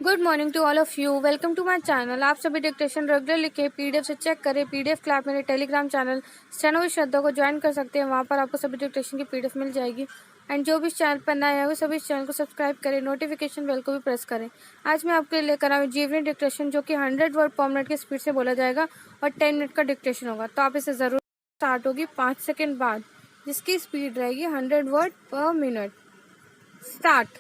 Good morning to all of you. Welcome to my channel. आप सभी dictation regular लिखे PDF से check करें। पीडीएफ क्लास मेरे Telegram channel steno with Shraddha को ज्वाइन कर सकते हैं। वहाँ पर आपको सभी डिक्टेशन की पीडीएफ मिल जाएगी। एंड जो भी इस चैनल पर नए हैं वो सभी इस चैनल को सब्सक्राइब करें, नोटिफिकेशन बेल को भी प्रेस करें। आज मैं आपके लिए लेकर आई हूँ जीवनी डिक्टेशन, जो कि 100 वर्ड पर मिनट की स्पीड से बोला जाएगा और 10 मिनट का डिक्टेशन होगा। तो आप इसे ज़रूर स्टार्ट होगी 5 सेकेंड बाद, जिसकी स्पीड रहेगी 100 वर्ड पर मिनट। स्टार्ट।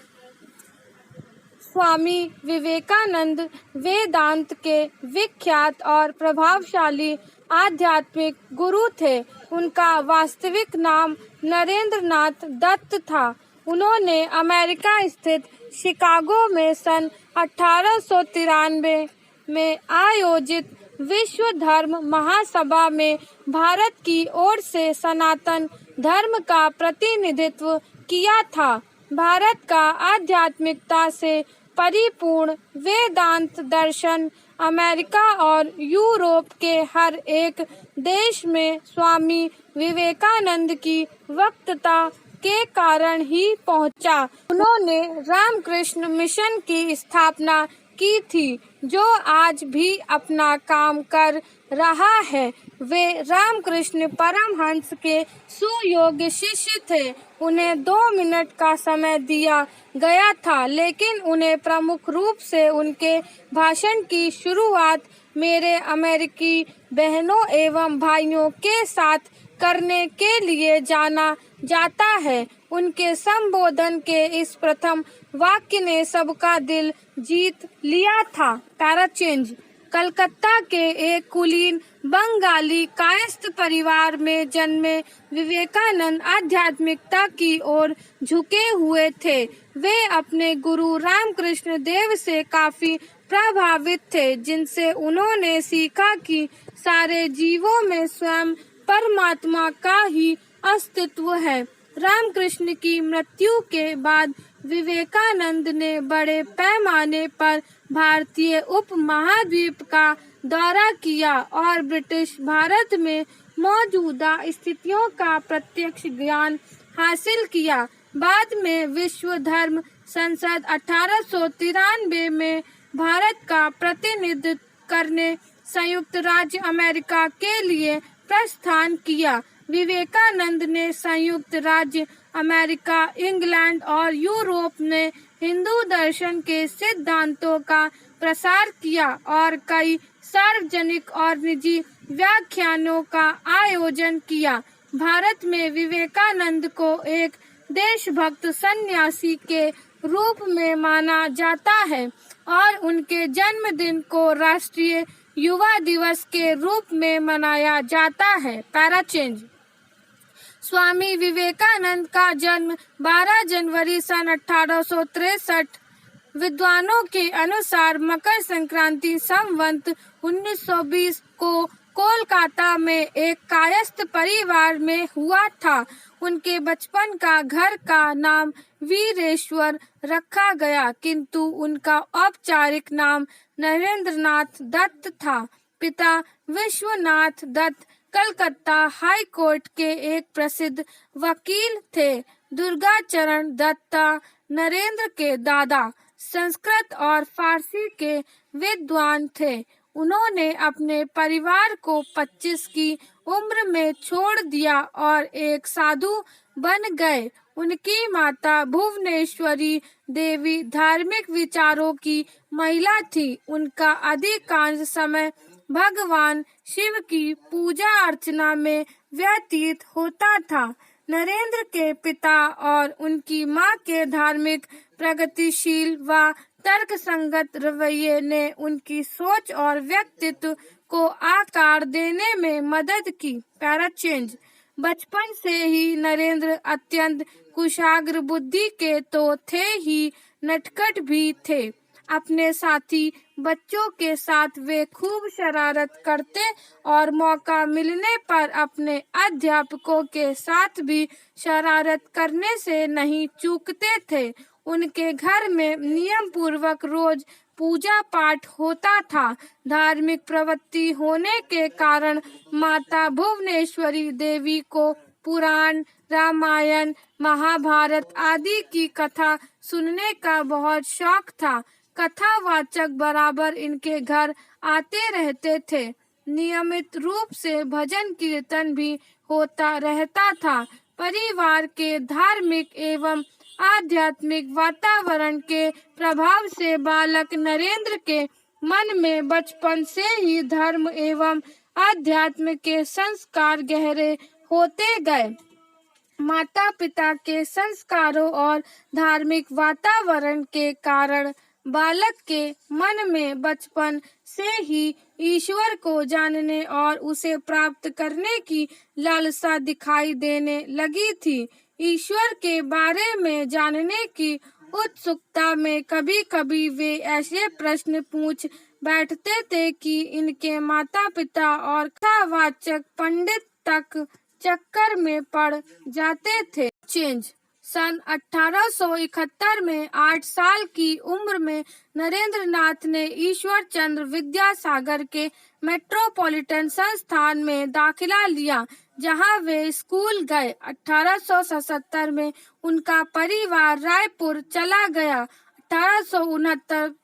स्वामी विवेकानंद वेदांत के विख्यात और प्रभावशाली आध्यात्मिक गुरु थे। उनका वास्तविक नाम नरेंद्र नाथ दत्त था। उन्होंने अमेरिका स्थित शिकागो में सन 1893 में आयोजित विश्व धर्म महासभा में भारत की ओर से सनातन धर्म का प्रतिनिधित्व किया था। भारत का आध्यात्मिकता से परिपूर्ण वेदांत दर्शन अमेरिका और यूरोप के हर एक देश में स्वामी विवेकानंद की वक्तता के कारण ही पहुंचा। उन्होंने रामकृष्ण मिशन की स्थापना की थी, जो आज भी अपना काम कर रहा है। वे रामकृष्ण परमहंस के सुयोग्य शिष्य थे। उन्हें 2 मिनट का समय दिया गया था, लेकिन उन्हें प्रमुख रूप से उनके भाषण की शुरुआत मेरे अमेरिकी बहनों एवं भाइयों के साथ करने के लिए जाना जाता है। उनके संबोधन के इस प्रथम वाक्य ने सबका दिल जीत लिया था। Para change. कलकत्ता के एक कुलीन बंगाली कायस्थ परिवार में जन्मे विवेकानंद आध्यात्मिकता की ओर झुके हुए थे। वे अपने गुरु रामकृष्ण देव से काफी प्रभावित थे, जिनसे उन्होंने सीखा कि सारे जीवों में स्वयं परमात्मा का ही अस्तित्व है। रामकृष्ण की मृत्यु के बाद विवेकानंद ने बड़े पैमाने पर भारतीय उपमहाद्वीप का दौरा किया और ब्रिटिश भारत में मौजूदा स्थितियों का प्रत्यक्ष ज्ञान हासिल किया। बाद में विश्व धर्म संसद 1893 में भारत का प्रतिनिधित्व करने संयुक्त राज्य अमेरिका के लिए प्रस्थान किया। विवेकानंद ने संयुक्त राज्य अमेरिका, इंग्लैंड और यूरोप में हिंदू दर्शन के सिद्धांतों का प्रसार किया और कई सार्वजनिक और निजी व्याख्यानों का आयोजन किया। भारत में विवेकानंद को एक देशभक्त सन्यासी के रूप में माना जाता है और उनके जन्मदिन को राष्ट्रीय युवा दिवस के रूप में मनाया जाता है। Para change. स्वामी विवेकानंद का जन्म 12 जनवरी सन 1863 विद्वानों के अनुसार मकर संक्रांति संवत 1920 को कोलकाता में एक कायस्थ परिवार में हुआ था। उनके बचपन का घर का नाम वीरेश्वर रखा गया, किंतु उनका औपचारिक नाम नरेंद्रनाथ दत्त था। पिता विश्वनाथ दत्त कलकत्ता हाई कोर्ट के एक प्रसिद्ध वकील थे। दुर्गाचरण दत्ता नरेंद्र के दादा संस्कृत और फारसी के विद्वान थे। उन्होंने अपने परिवार को 25 की उम्र में छोड़ दिया और एक साधु बन गए। उनकी माता भुवनेश्वरी देवी धार्मिक विचारों की महिला थी। उनका अधिकांश समय भगवान शिव की पूजा अर्चना में व्यतीत होता था। नरेंद्र के पिता और उनकी मां के धार्मिक, प्रगतिशील व तर्कसंगत रवैये ने उनकी सोच और व्यक्तित्व को आकार देने में मदद की। Para change. बचपन से ही नरेंद्र अत्यंत कुशाग्र बुद्धि के तो थे ही, नटखट भी थे। अपने साथी बच्चों के साथ वे खूब शरारत करते और मौका मिलने पर अपने अध्यापकों के साथ भी शरारत करने से नहीं चूकते थे। उनके घर में नियम पूर्वक रोज पूजा पाठ होता था। धार्मिक प्रवृत्ति होने के कारण माता भुवनेश्वरी देवी को पुराण, रामायण, महाभारत आदि की कथा सुनने का बहुत शौक था। कथावाचक बराबर इनके घर आते रहते थे। नियमित रूप से भजन कीर्तन भी होता रहता था। परिवार के धार्मिक एवं आध्यात्मिक वातावरण के प्रभाव से बालक नरेंद्र के मन में बचपन से ही धर्म एवं आध्यात्म के संस्कार गहरे होते गए। माता पिता के संस्कारों और धार्मिक वातावरण के कारण बालक के मन में बचपन से ही ईश्वर को जानने और उसे प्राप्त करने की लालसा दिखाई देने लगी थी। ईश्वर के बारे में जानने की उत्सुकता में कभी कभी वे ऐसे प्रश्न पूछ बैठते थे कि इनके माता पिता और कथावाचक पंडित तक चक्कर में पड़ जाते थे। चेंज सन 1871 में 8 साल की उम्र में नरेंद्र नाथ ने ईश्वर चंद्र विद्यासागर के मेट्रोपॉलिटन संस्थान में दाखिला लिया, जहां वे स्कूल गए। 1877 में उनका परिवार रायपुर चला गया। 1869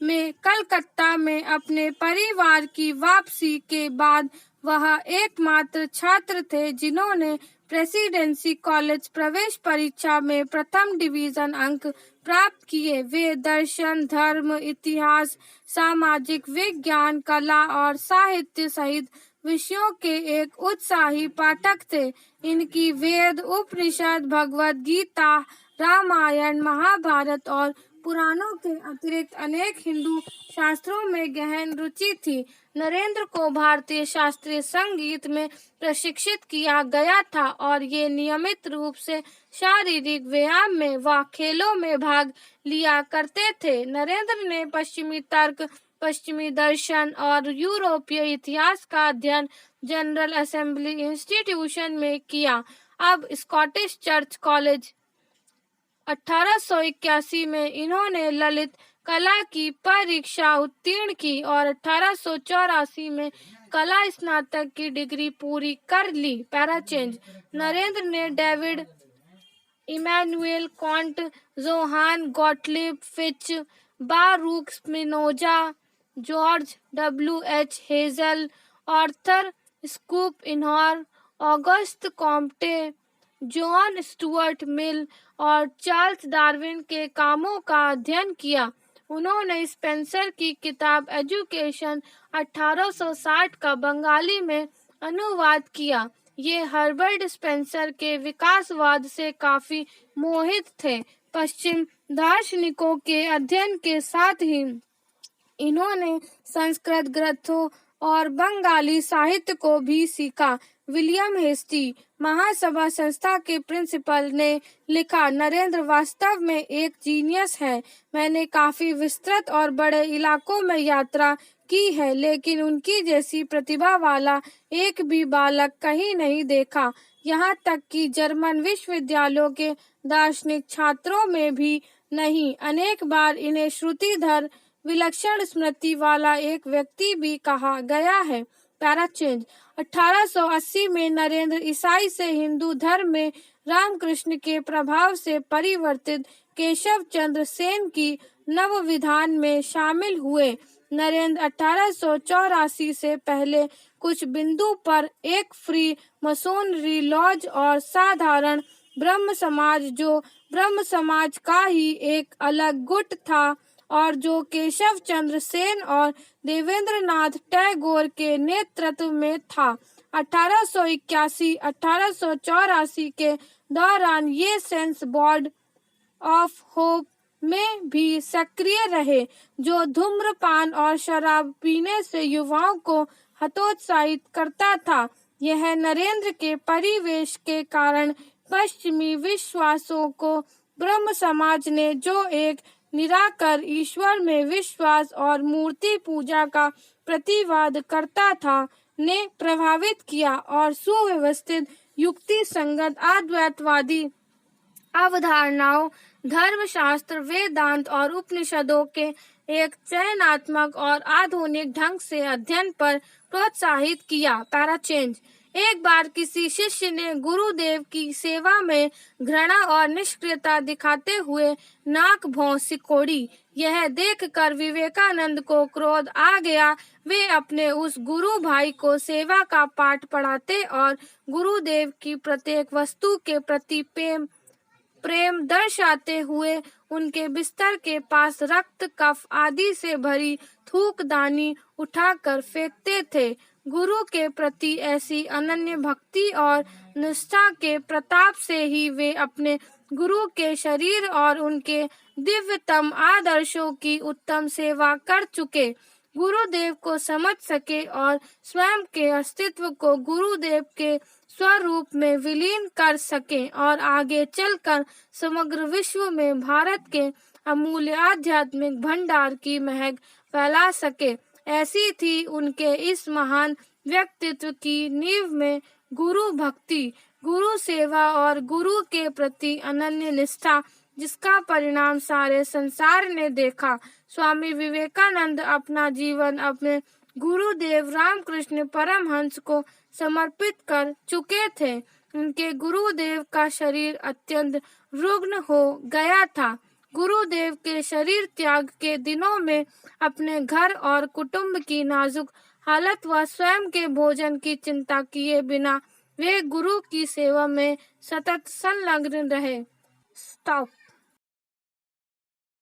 में कलकत्ता में अपने परिवार की वापसी के बाद वह एकमात्र छात्र थे जिन्होंने प्रेसिडेंसी कॉलेज प्रवेश परीक्षा में प्रथम डिवीजन अंक प्राप्त किए। वे दर्शन, धर्म, इतिहास, सामाजिक विज्ञान, कला और साहित्य सहित विषयों के एक उत्साही पाठक थे। इनकी वेद, उपनिषद, भगवद गीता, रामायण, महाभारत और पुराणों के अतिरिक्त अनेक हिंदू शास्त्रों में गहन रुचि थी। नरेंद्र को भारतीय शास्त्रीय संगीत में प्रशिक्षित किया गया था और ये नियमित रूप से शारीरिक व्यायाम में व खेलों में भाग लिया करते थे। नरेंद्र ने पश्चिमी तर्क, पश्चिमी दर्शन और यूरोपीय इतिहास का अध्ययन जनरल असेंबली इंस्टीट्यूशन में किया। अब स्कॉटिश चर्च कॉलेज 1881 में इन्होंने ललित कला की परीक्षा उत्तीर्ण की और 1884 में कला स्नातक की डिग्री पूरी कर ली। पैराचेंज नरेंद्र ने David Immanuel Kant, Johann Gottlieb Fichte, Baruch Spinoza, George W.H. Hegel, Arthur Schopenhauer, August Comte, John Stuart Mill और चार्ल्स डार्विन के कामों का अध्ययन किया। उन्होंने स्पेंसर की किताब एजुकेशन 1860 का बंगाली में अनुवाद किया। ये हर्बर्ट स्पेंसर के विकासवाद से काफी मोहित थे। पश्चिम दार्शनिकों के अध्ययन के साथ ही इन्होंने संस्कृत ग्रंथों और बंगाली साहित्य को भी सीखा। विलियम हेस्टी, महासभा संस्था के प्रिंसिपल, ने लिखा, नरेंद्र वास्तव में एक जीनियस है। मैंने काफी विस्तृत और बड़े इलाकों में यात्रा की है, लेकिन उनकी जैसी प्रतिभा वाला एक भी बालक कहीं नहीं देखा। यहाँ तक कि जर्मन विश्वविद्यालयों के दार्शनिक छात्रों में भी नहीं। अनेक बार इन्हें श्रुतिधर, विलक्षण स्मृति वाला एक व्यक्ति भी कहा गया है। पैराचेंज 1880 में नरेंद्र ईसाई से हिंदू धर्म में रामकृष्ण के प्रभाव से परिवर्तित केशव चंद्र सेन की नव विधान में शामिल हुए। नरेंद्र 1884 से पहले कुछ बिंदु पर एक फ्री मसोनरी लॉज और साधारण ब्रह्म समाज, जो ब्रह्म समाज का ही एक अलग गुट था और जो केशव चंद्र सेन और देवेंद्रनाथ टैगोर के नेतृत्व में था। 1881-1884 के दौरान ये सेंस बोर्ड ऑफ होप में भी सक्रिय रहे, जो धूम्रपान और शराब पीने से युवाओं को हतोत्साहित करता था। यह नरेंद्र के परिवेश के कारण पश्चिमी विश्वासों को ब्रह्म समाज ने, जो एक निराकर ईश्वर में विश्वास और मूर्ति पूजा का प्रतिवाद करता था, ने प्रभावित किया और सुव्यवस्थित, युक्ति संगत अद्वैतवादी अवधारणाओं, धर्मशास्त्र, वेदांत और उपनिषदों के एक चयनात्मक और आधुनिक ढंग से अध्ययन पर प्रोत्साहित किया। पैराचेंज एक बार किसी शिष्य ने गुरुदेव की सेवा में घृणा और निष्क्रियता दिखाते हुए नाक भौं सिकोड़ी। यह देखकर विवेकानंद को क्रोध आ गया। वे अपने उस गुरु भाई को सेवा का पाठ पढ़ाते और गुरुदेव की प्रत्येक वस्तु के प्रति प्रेम दर्शाते हुए उनके बिस्तर के पास रक्त, कफ आदि से भरी थूकदानी उठाकर फेंकते थे। गुरु के प्रति ऐसी अनन्य भक्ति और निष्ठा के प्रताप से ही वे अपने गुरु के शरीर और उनके दिव्यतम आदर्शों की उत्तम सेवा कर चुके, गुरुदेव को समझ सके और स्वयं के अस्तित्व को गुरुदेव के स्वरूप में विलीन कर सके और आगे चलकर समग्र विश्व में भारत के अमूल्य आध्यात्मिक भंडार की महक फैला सके। ऐसी थी उनके इस महान व्यक्तित्व की नींव में गुरु भक्ति, गुरु सेवा और गुरु के प्रति अनन्य निष्ठा, जिसका परिणाम सारे संसार ने देखा। स्वामी विवेकानंद अपना जीवन अपने गुरुदेव रामकृष्ण परमहंस को समर्पित कर चुके थे। उनके गुरुदेव का शरीर अत्यंत रुग्ण हो गया था। गुरुदेव के शरीर त्याग के दिनों में अपने घर और कुटुंब की नाजुक हालत व स्वयं के भोजन की चिंता किए बिना वे गुरु की सेवा में सतत संलग्न रहे। स्टॉप।